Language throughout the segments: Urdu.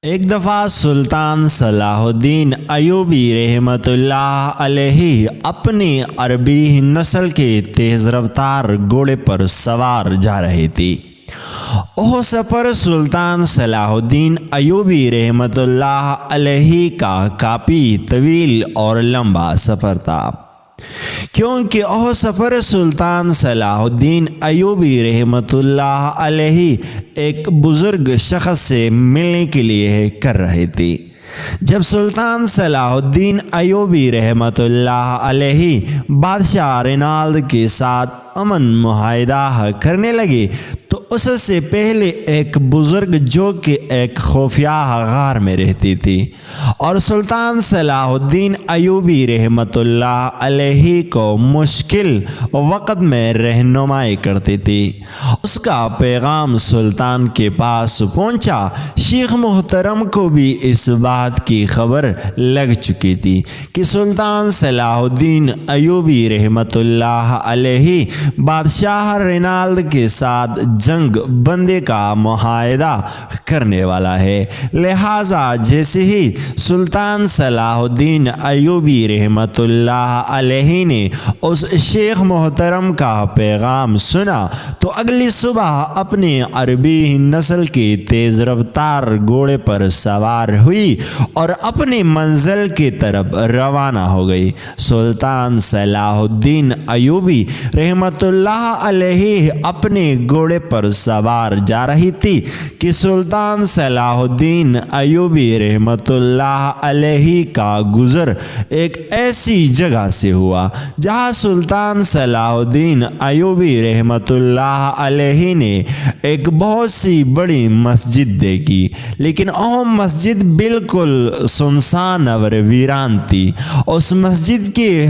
ایک دفعہ سلطان صلاح الدین ایوبی رحمۃ اللہ علیہ اپنی عربی نسل کے تیز رفتار گھوڑے پر سوار جا رہے تھے۔ وہ سفر سلطان صلاح الدین ایوبی رحمۃ اللہ علیہ کا کافی طویل اور لمبا سفر تھا، کیونکہ وہ سفر سلطان صلاح الدین ایوبی رحمۃ اللہ علیہ ایک بزرگ شخص سے ملنے کے لیے کر رہے تھے۔ جب سلطان صلاح الدین ایوبی رحمۃ اللہ علیہ بادشاہ رینالد کے ساتھ امن معاہدہ کرنے لگے تو اس سے پہلے ایک بزرگ جو کہ ایک خفیہ غار میں رہتی تھی اور سلطان صلاح الدین ایوبی رحمۃ اللہ علیہ کو مشکل وقت میں رہنمائی کرتی تھی، اس کا پیغام سلطان کے پاس پہنچا۔ شیخ محترم کو بھی اس بات کی خبر لگ چکی تھی کہ سلطان صلاح الدین ایوبی رحمۃ اللہ علیہ بادشاہ رینالد کے ساتھ جنگ بندی کا معاہدہ کرنے والا ہے، لہٰذا جیسے ہی سلطان صلاح الدین ایوبی رحمۃ اللہ علیہ نے اس شیخ محترم کا پیغام سنا تو اگلی صبح اپنی عربی نسل کے تیز رفتار گھوڑے پر سوار ہوئی اور اپنی منزل کی طرف روانہ ہو گئی۔ سلطان صلاح الدین ایوبی رحمۃ اللہ علیہ اپنے گھوڑے پر سوار جا رہی تھی کہ سلطان صلاح الدین ایوبی رحمۃ اللہ علیہ کا گزر ایک ایسی جگہ سے ہوا جہاں سلطان صلاح الدین ایوبی رحمۃ اللہ علیہ نے ایک بہت سی بڑی مسجد دیکھی، لیکن وہ مسجد بالکل سنسان اور ویران تھی۔ اس مسجد کے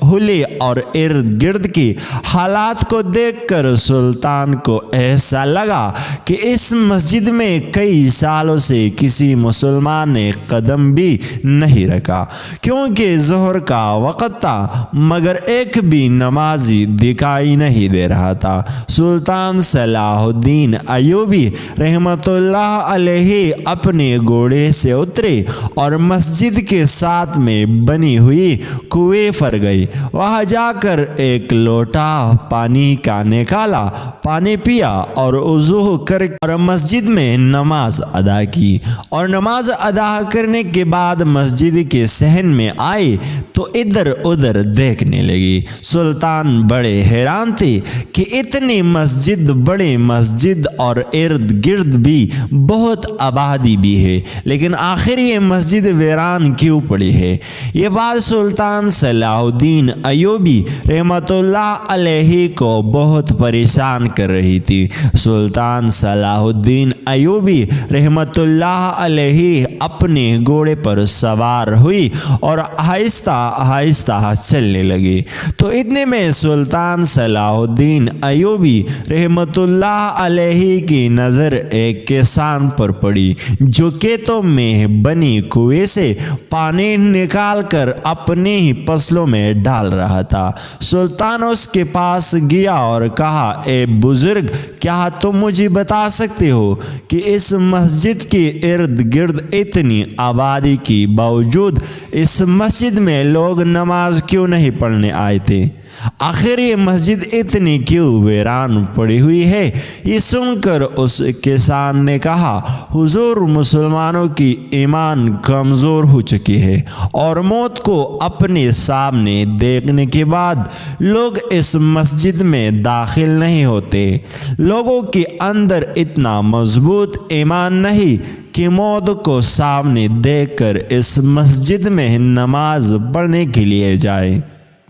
حلے اور ارد گرد کی حالات کو دیکھ کر سلطان کو ایسا لگا کہ اس مسجد میں کئی سالوں سے کسی مسلمان نے قدم بھی نہیں رکھا، کیونکہ ظہر کا وقت تھا مگر ایک بھی نمازی دکھائی نہیں دے رہا تھا۔ سلطان صلاح الدین ایوبی رحمۃ اللہ علیہ اپنے گھوڑے سے اترے اور مسجد کے ساتھ میں بنی ہوئی کنویں پر گئی۔ وہاں جا کر ایک لوٹا پانی کا نکالا، پانی پیا اور وضو کر اور مسجد میں نماز ادا کی، اور نماز ادا کرنے کے بعد مسجد کے صحن میں آئی تو ادھر ادھر دیکھنے لگی۔ سلطان بڑے حیران تھے کہ اتنی مسجد، بڑی مسجد اور ارد گرد بھی بہت آبادی بھی ہے، لیکن آخر یہ مسجد ویران کیوں پڑی ہے؟ یہ بات سلطان صلاح الدین ایوبی رحمۃ اللہ علیہ کو بہت پریشان کر رہی تھی۔ سلطان صلاح الدین ایوبی رحمۃ اللہ علیہ اپنے گھوڑے پر سوار ہوئی اور آہستہ آہستہ چلنے لگی تو اتنے میں سلطان صلاح الدین ایوبی رحمۃ اللہ علیہ کی نظر ایک کسان پر پڑی جو کھیتوں میں بنی کنویں سے پانی نکال کر اپنی ہی فصلوں میں ڈال رہا تھا۔ سلطان اس کے پاس گیا اور کہا، اے بزرگ، کیا تم مجھے بتا سکتے ہو کہ اس مسجد کے ارد گرد اتنی آبادی کے باوجود اس مسجد میں لوگ نماز کیوں نہیں پڑھنے آئے تھے؟ آخر یہ مسجد اتنی کیوں ویران پڑی ہوئی ہے؟ یہ سن کر اس کسان نے کہا، حضور، مسلمانوں کی ایمان کمزور ہو چکی ہے اور موت کو اپنے سامنے دیکھنے کے بعد لوگ اس مسجد میں داخل نہیں ہوتے۔ لوگوں کے اندر اتنا مضبوط ایمان نہیں کہ موت کو سامنے دیکھ کر اس مسجد میں نماز پڑھنے کے لیے جائے۔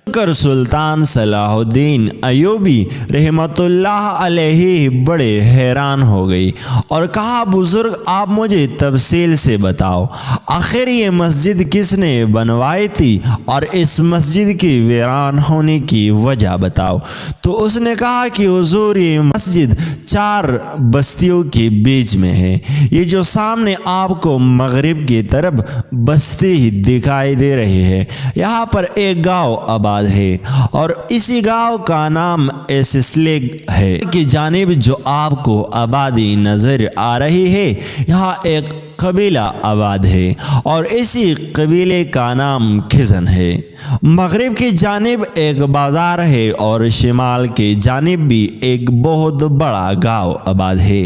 کر سلطان صلاح الدین ایوبی رحمۃ اللہ علیہ بڑے حیران ہو گئی اور کہا، بزرگ، آپ مجھے تفصیل سے بتاؤ، آخر یہ مسجد کس نے بنوائی تھی اور اس مسجد کی ویران ہونے کی وجہ بتاؤ۔ تو اس نے کہا کہ حضور، یہ مسجد 4 بستیوں کے بیچ میں ہے۔ یہ جو سامنے آپ کو مغرب کی طرف بستی دکھائی دے رہی ہے، یہاں پر ایک گاؤں آباد ہے اور اسی گاؤں کا نام ایسسلیگ ہے۔ کی جانب جو آپ کو آبادی نظر آ رہی ہے، یہاں ایک قبیلہ آباد ہے اور اسی قبیلے کا نام کھزن ہے۔ مغرب کی جانب ایک بازار ہے اور شمال کی جانب بھی ایک بہت بڑا گاؤں آباد ہے،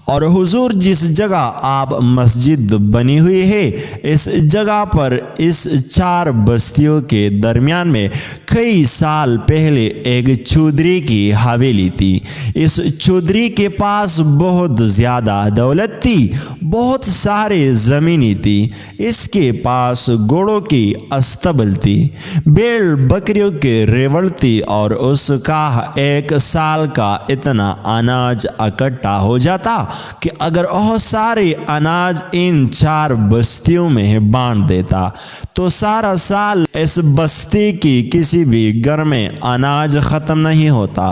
اور حضور جس جگہ آپ مسجد بنی ہوئی ہے اس جگہ پر اس 4 بستیوں کے درمیان میں کئی سال پہلے ایک چودھری کی حویلی تھی۔ اس چودھری کے پاس بہت زیادہ دولت تھی، بہت سارے زمینیں تھی، اس کے پاس گھوڑوں کی استبل تھی، بیل بکریوں کے ریوڑ تھی، اور اس کا 1 سال کا اتنا اناج اکٹھا ہو جاتا کہ اگر وہ سارے اناج ان 4 بستیوں میں بانٹ دیتا تو سارا سال اس بستی کی کسی بھی گھر میں اناج ختم نہیں ہوتا۔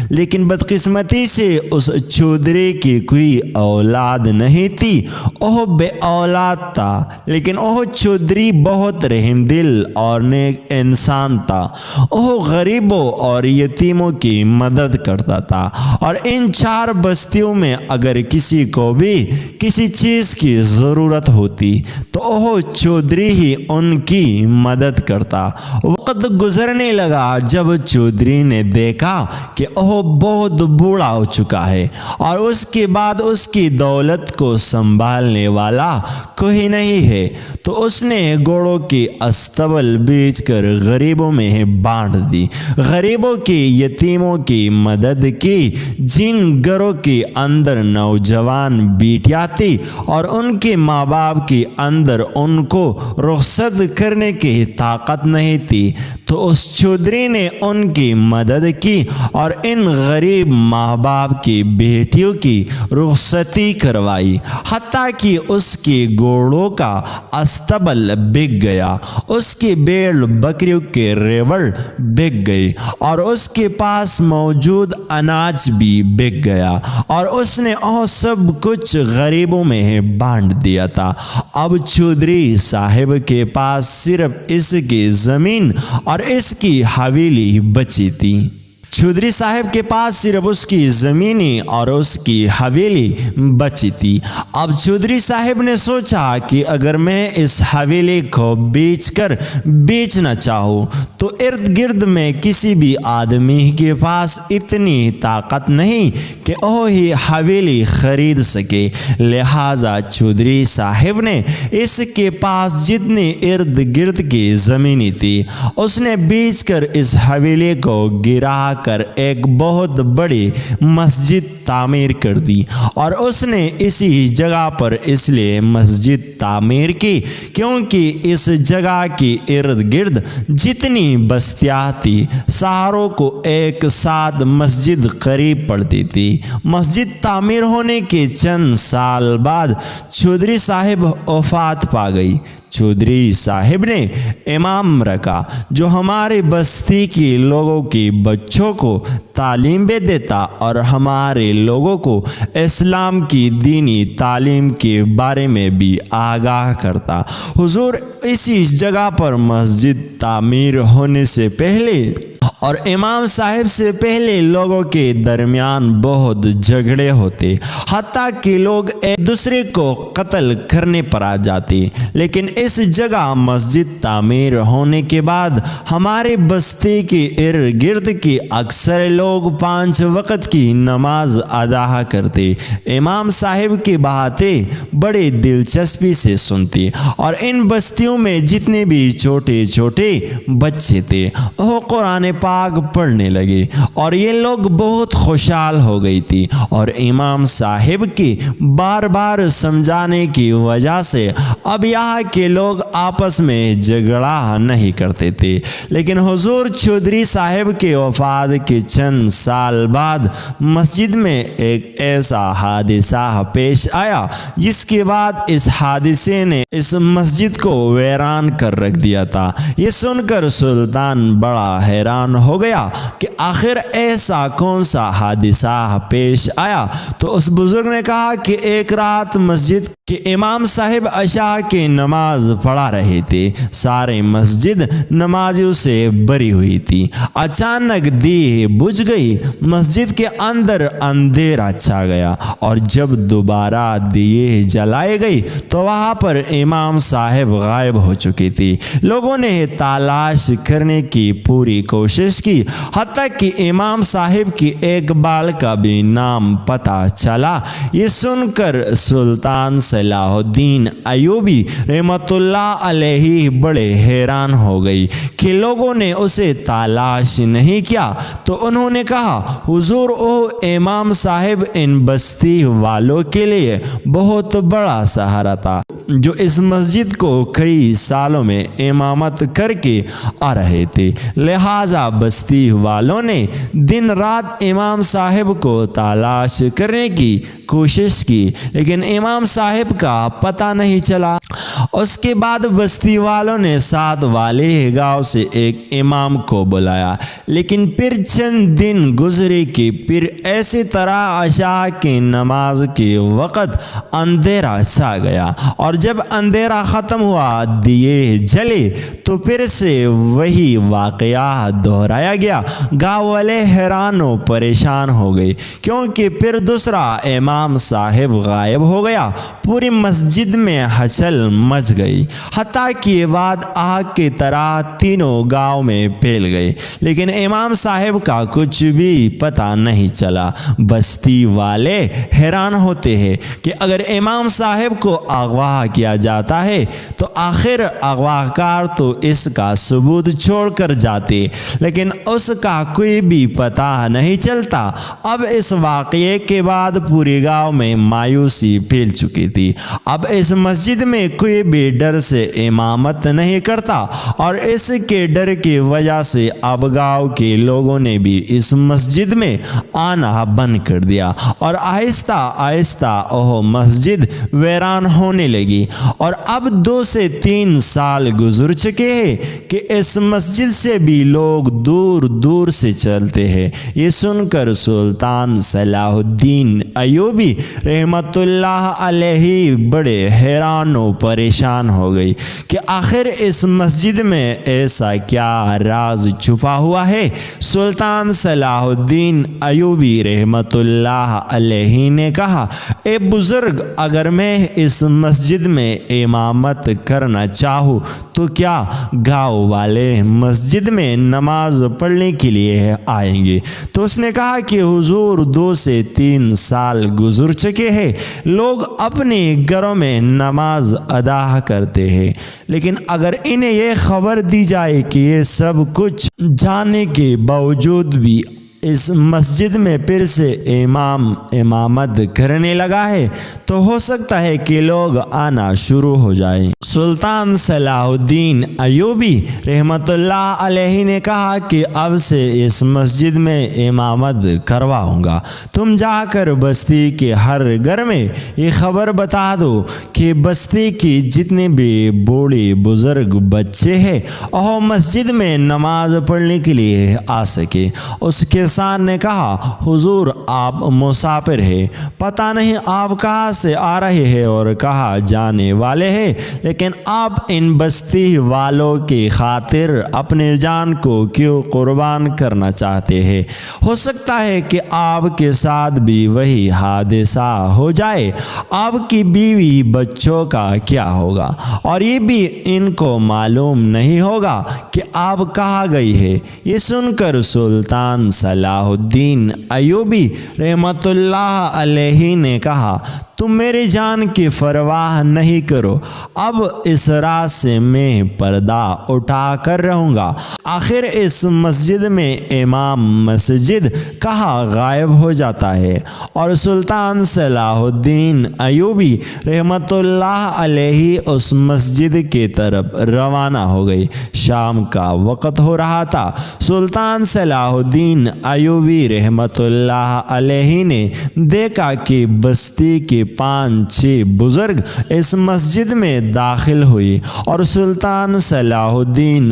لیکن بدقسمتی سے اس چودھری کی کوئی اولاد نہیں تھی، وہ بے اولاد تھا، لیکن وہ چودھری بہت رحم دل اور نیک انسان تھا۔ وہ غریبوں اور یتیموں کی مدد کرتا تھا، اور ان 4 بستیوں میں اگر کسی کو بھی کسی چیز کی ضرورت ہوتی تو وہ چودھری ہی ان کی مدد کرتا۔ وقت گزرنے لگا جب چودھری نے دیکھا کہ وہ بہت بوڑھا ہو چکا ہے اور اس کے بعد اس کی دولت کو سنبھالنے والا کوئی نہیں ہے، تو اس نے گھوڑوں کی استبل بیچ کر غریبوں میں بانٹ دی، غریبوں کی یتیموں کی مدد کی، جن گھروں کے اندر نوجوان بیٹیاں تھی اور ان کے ماں باپ کے اندر ان کو رخصت کرنے کی طاقت نہیں تھی، تو اس چودھری نے ان کی مدد کی اور ان غریب ماں باپ کی بیٹیوں کی رخصتی کروائی، حتیٰ کہ اس کی گھوڑوں کا استبل بک گیا، اس کی بیل بکریوں کے ریوڑ بک گئی، اور اس کے پاس موجود اناج بھی بک گیا، اور اس نے وہ سب کچھ غریبوں میں بانٹ دیا تھا۔ اب چودھری صاحب کے پاس صرف اس کی زمین اور اس کی حویلی بچی تھی۔ چودھری صاحب کے پاس صرف اس کی زمینیں اور اس کی حویلی بچی تھی۔ اب چودھری صاحب نے سوچا کہ اگر میں اس حویلی کو بیچنا چاہوں تو ارد گرد میں کسی بھی آدمی کے پاس اتنی طاقت نہیں کہ وہ ہی حویلی خرید سکے، لہٰذا چودھری صاحب نے اس کے پاس جتنی ارد گرد کی زمینیں تھی اس نے بیچ کر اس حویلی کو گرا کر ایک بہت بڑی مسجد تعمیر کر دی، اور اس نے اسی جگہ پر اس لیے مسجد تعمیر کی کیونکہ اس جگہ کی ارد گرد جتنی بستیاں تھی ساروں کو ایک ساتھ مسجد قریب پڑتی تھی۔ مسجد تعمیر ہونے کے چند سال بعد چودھری صاحب وفات پا گئی۔ چودھری صاحب نے امام رکھا جو ہمارے بستی کے لوگوں کے بچوں کو تعلیم بھی دیتا اور ہمارے لوگوں کو اسلام کی دینی تعلیم کے بارے میں بھی آگاہ کرتا۔ حضور اسی جگہ پر مسجد تعمیر ہونے سے پہلے اور امام صاحب سے پہلے لوگوں کے درمیان بہت جھگڑے ہوتے، حتیٰ کہ لوگ ایک دوسرے کو قتل کرنے پر آ جاتے، لیکن اس جگہ مسجد تعمیر ہونے کے بعد ہمارے بستی کے ارد گرد کے اکثر لوگ 5 وقت کی نماز ادا کرتے، امام صاحب کی باتیں بڑے دلچسپی سے سنتے، اور ان بستیوں میں جتنے بھی چھوٹے چھوٹے بچے تھے وہ قرآن پاک پڑھنے لگے، اور یہ لوگ بہت خوشحال ہو گئی تھی، اور امام صاحب کی بار بار سمجھانے کی وجہ سے اب یہاں کے لوگ آپس میں جھگڑا نہیں کرتے تھے۔ لیکن حضور چودھری صاحب کے وفات کے چند سال بعد مسجد میں ایک ایسا حادثہ پیش آیا جس کے بعد اس حادثے نے اس مسجد کو ویران کر رکھ دیا تھا۔ یہ سن کر سلطان بڑا حیران حیران ہو گیا کہ آخر ایسا کون سا حادثہ پیش آیا۔ تو اس بزرگ نے کہا کہ ایک رات مسجد کے امام صاحب عشاء کی نماز پڑھا رہے تھے، سارے مسجد نمازیوں سے بھری ہوئی تھی۔ اچانک دیے بجھ گئی، مسجد کے اندر اندھیرا چھا گیا، اور جب دوبارہ دیے جلائے گئی تو وہاں پر امام صاحب غائب ہو چکی تھی۔ لوگوں نے تلاش کرنے کی پوری کوشش کی، حتیٰ کہ امام صاحب کی ایک بال کا بھی نام پتہ چلا۔ یہ سن کر سلطان صلاح الدین ایوبی رحمۃ اللہ علیہ بڑے حیران ہو گئی کہ لوگوں نے اسے تلاش نہیں کیا۔ تو انہوں نے کہا، حضور، او امام صاحب ان بستی والوں کے لیے بہت بڑا سہارا تھا، جو اس مسجد کو کئی سالوں میں امامت کر کے آ رہے تھے، لہٰذا بستی والوں نے دن رات امام صاحب کو تلاش کرنے کی کوشش کی، لیکن امام صاحب کا پتہ نہیں چلا۔ اس کے بعد بستی والوں نے ساتھ والے گاؤں سے ایک امام کو بلایا، لیکن پھر چند دن گزرے کہ پھر اسی طرح عشاء کی نماز کے وقت اندھیرا چھا گیا، اور جب اندھیرا ختم ہوا، دیے جلے، تو پھر سے وہی واقعہ دہرایا گیا۔ گاؤں والے حیران و پریشان ہو گئے، کیونکہ پھر دوسرا امام صاحب غائب ہو گیا۔ پوری مسجد میں ہلچل مچ گئی، حتیٰ کہ یہ بات آگ کی طرح تینوں گاؤں میں پھیل گئی، لیکن امام صاحب کا کچھ بھی پتہ نہیں چلا۔ بستی والے حیران ہوتے ہیں کہ اگر امام صاحب کو اغوا کیا جاتا ہے تو آخر اغوا کار تو اس کا ثبوت چھوڑ کر جاتے، لیکن اس کا کوئی بھی پتہ نہیں چلتا۔ اب اس واقعے کے بعد پوری گاؤں میں مایوسی پھیل چکی تھی۔ اب اس مسجد میں کوئی بھی ڈر سے امامت نہیں کرتا، اور اس کے ڈر کی وجہ سے اب گاؤں کے لوگوں نے بھی اس مسجد میں آنا بند کر دیا، اور آہستہ آہستہ وہ مسجد ویران ہونے لگی۔ اور اب 2 سے 3 سال گزر چکے ہیں کہ اس مسجد سے بھی لوگ دور دور سے چلتے ہیں۔ یہ سن کر سلطان صلاح الدین ایوبی رحمۃ اللہ علیہ بڑے حیران و پریشان ہو گئی کہ آخر اس مسجد میں ایسا کیا راز چھپا ہوا ہے۔ سلطان صلاح الدین ایوبی رحمۃ اللہ علیہ نے کہا، اے بزرگ، اگر میں اس مسجد میں امامت کرنا چاہوں تو کیا گاؤں والے مسجد میں نماز پڑھنے کے لیے آئیں گے؟ تو اس نے کہا کہ حضور، 2 سے 3 سال گزر چکے ہیں، لوگ اپنے گھروں میں نماز ادا کرتے ہیں، لیکن اگر انہیں یہ خبر دی جائے کہ یہ سب کچھ جاننے کے باوجود بھی اس مسجد میں پھر سے امامت کرنے لگا ہے تو ہو سکتا ہے کہ لوگ آنا شروع ہو جائیں۔ سلطان صلاح الدین ایوبی رحمۃ اللہ علیہ نے کہا کہ اب سے اس مسجد میں امامت کرواؤں گا، تم جا کر بستی کے ہر گھر میں یہ خبر بتا دو کہ بستی کی جتنے بھی بوڑھی بزرگ بچے ہیں وہ مسجد میں نماز پڑھنے کے لیے آ سکے۔ اس کے نے کہا، حضور، آپ مسافر ہیں، پتہ نہیں آپ کہاں سے آ رہے ہیں اور کہاں جانے والے ہیں، لیکن آپ ان بستی والوں کی خاطر اپنے جان کو کیوں قربان کرنا چاہتے ہیں؟ ہو سکتا ہے کہ آپ کے ساتھ بھی وہی حادثہ ہو جائے۔ آپ کی بیوی بچوں کا کیا ہوگا؟ اور یہ بھی ان کو معلوم نہیں ہوگا کہ آپ کہاں گئی ہے۔ یہ سن کر سلطان صلاح الدین ایوبی رحمۃ اللہ علیہ نے کہا، تم میری جان کی پرواہ نہیں کرو، اب اس رات سے میں پردہ اٹھا کر رہوں گا۔ آخر اس مسجد میں امام مسجد کہاں غائب ہو جاتا ہے۔ اور سلطان صلاح الدین ایوبی رحمۃ اللہ علیہ اس مسجد کی طرف روانہ ہو گئی۔ شام کا وقت ہو رہا تھا۔ سلطان صلاح الدین ایوبی رحمۃ اللہ علیہ نے دیکھا کہ بستی کے 5-6 بزرگ اس مسجد میں داخل ہوئی، اور سلطان صلاح الدین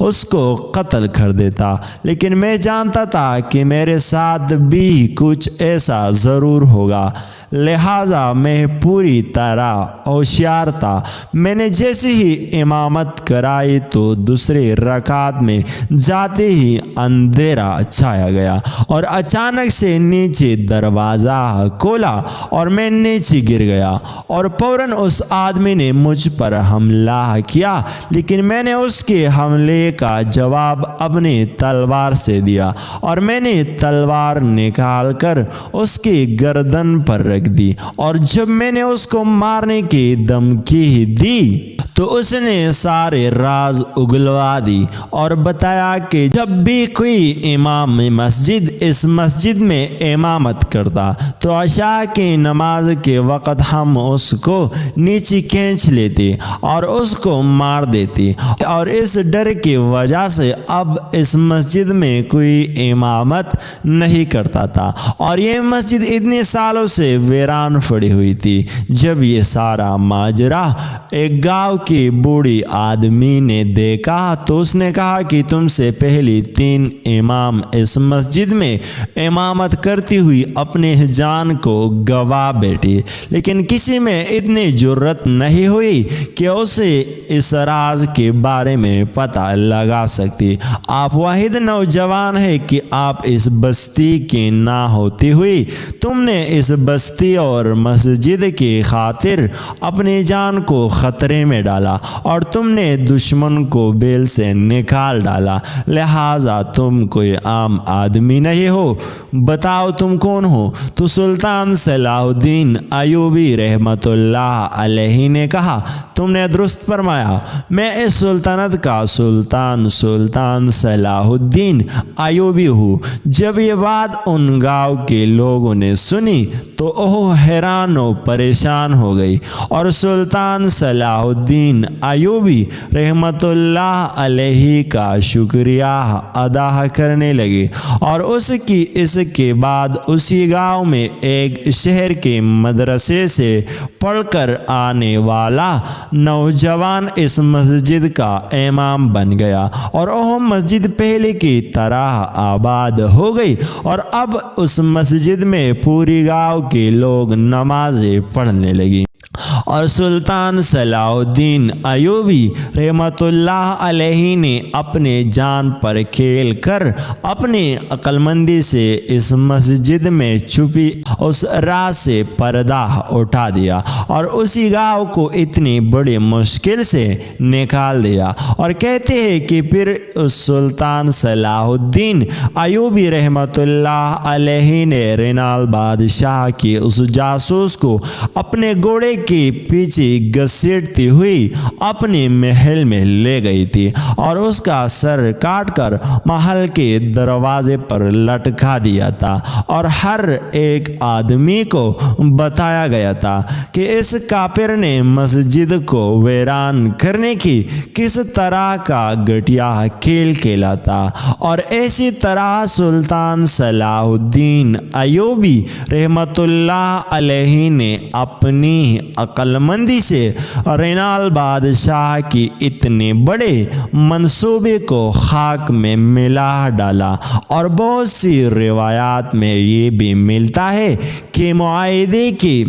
اس کو قتل کر دیتا، لیکن میں جانتا تھا کہ میرے ساتھ بھی کچھ ایسا ضرور ہوگا، لہٰذا میں پوری طرح ہوشیار تھا۔ میں نے جیسے ہی امامت کرائی تو دوسری رکعت میں جاتے ہی اندھیرا چھایا گیا اور اچانک سے نیچے دروازہ کھولا اور میں نیچے گر گیا اور فوراً اس آدمی نے مجھ پر حملہ کیا، لیکن میں نے اس کے حملے کا جواب اپنی تلوار سے دیا اور میں نے تلوار نکال کر اس کی گردن پر رکھ دی، اور جب میں نے اس کو مارنے کی دھمکی دی تو اس نے سارے راز اگلوا دی اور بتایا کہ جب بھی کوئی امام مسجد اس مسجد میں امامت کرتا تو عشاء کی نماز کے وقت ہم اس کو نیچے کھینچ لیتے اور اس کو مار دیتے، اور اس ڈر کی وجہ سے اب اس مسجد میں کوئی امامت نہیں کرتا تھا، اور یہ مسجد اتنے سالوں سے ویران پڑی ہوئی تھی۔ جب یہ سارا ماجرا ایک گاؤں کی بوڑھی آدمی نے دیکھا تو اس نے کہا کہ تم سے پہلی 3 امام اس مسجد میں امامت کرتی ہوئی اپنے جان کو گوا بیٹھی، لیکن کسی میں اتنی جرت نہیں ہوئی کہ اسے اس راز کے بارے میں پتہ لگا سکتی۔ آپ واحد نوجوان ہیں کہ آپ اس بستی کی نہ ہوتی ہوئی تم نے اس بستی اور مسجد کی خاطر اپنی جان کو خطرے میں ڈالا اور تم نے دشمن کو بیل سے نکال ڈالا، لہٰذا تم کوئی عام آدمی نہیں ہو۔ بتاؤ تم کون ہو؟ تو سلطان صلاح الدین ایوبی رحمۃ اللہ علیہ نے کہا، تم نے درست فرمایا، میں اس سلطنت کا سلطان صلاح الدین ایوبی ہوں۔ جب یہ بات ان گاؤں کے لوگوں نے سنی تو وہ حیران و پریشان ہو گئی اور سلطان صلاح الدین ایوبی رحمۃ اللہ علیہ کا شکریہ ادا کرنے لگے، اور اس کے بعد اسی گاؤں میں ایک شہر کے مدرسے سے پڑھ کر آنے والا نوجوان اس مسجد کا امام بن گیا، اور وہ مسجد پہلے کی طرح آباد ہو گئی، اور اب اس مسجد میں پوری گاؤں کے لوگ نمازیں پڑھنے لگی، اور سلطان صلاح الدین ایوبی رحمۃ اللہ علیہ نے اپنے جان پر کھیل کر اپنی عقل مندی سے اس مسجد میں چھپی اس راز سے پردہ اٹھا دیا اور اسی گاؤں کو اتنی بڑی مشکل سے نکال دیا، اور کہتے ہیں کہ پھر اس سلطان صلاح الدین ایوبی رحمۃ اللہ علیہ نے رینال بادشاہ کی اس جاسوس کو اپنے گھوڑے کے پیچھے گھسیٹتی ہوئی اپنے محل میں لے گئی تھی اور اس کا سر کاٹ کر محل کے دروازے پر لٹکا دیا تھا، اور ہر ایک آدمی کو بتایا گیا تھا کہ اس کافر نے مسجد کو ویران کرنے کی کس طرح کا گھٹیا کھیل کھیلا تھا، اور اسی طرح سلطان صلاح الدین ایوبی رحمۃ اللہ علیہ نے اپنی عقل مندی سے رینال بادشاہ کی اتنے بڑے منصوبے کو خاک میں ملا ڈالا، اور بہت سی روایات میں یہ بھی ملتا ہے کہ معاہدے کی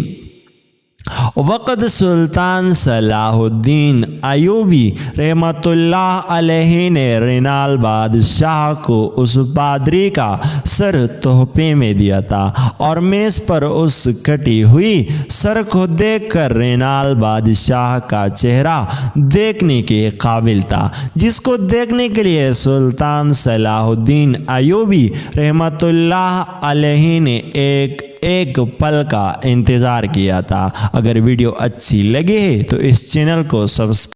وقت سلطان صلاح الدین ایوبی رحمۃ اللہ علیہ نے رینال بادشاہ کو اس پادری کا سر تحفے میں دیا تھا، اور میز پر اس کٹی ہوئی سر کو دیکھ کر رینال بادشاہ کا چہرہ دیکھنے کے قابل تھا، جس کو دیکھنے کے لیے سلطان صلاح الدین ایوبی رحمۃ اللہ علیہ نے ایک پل کا انتظار کیا تھا۔ اگر ویڈیو اچھی لگے ہے تو اس چینل کو سبسکرائب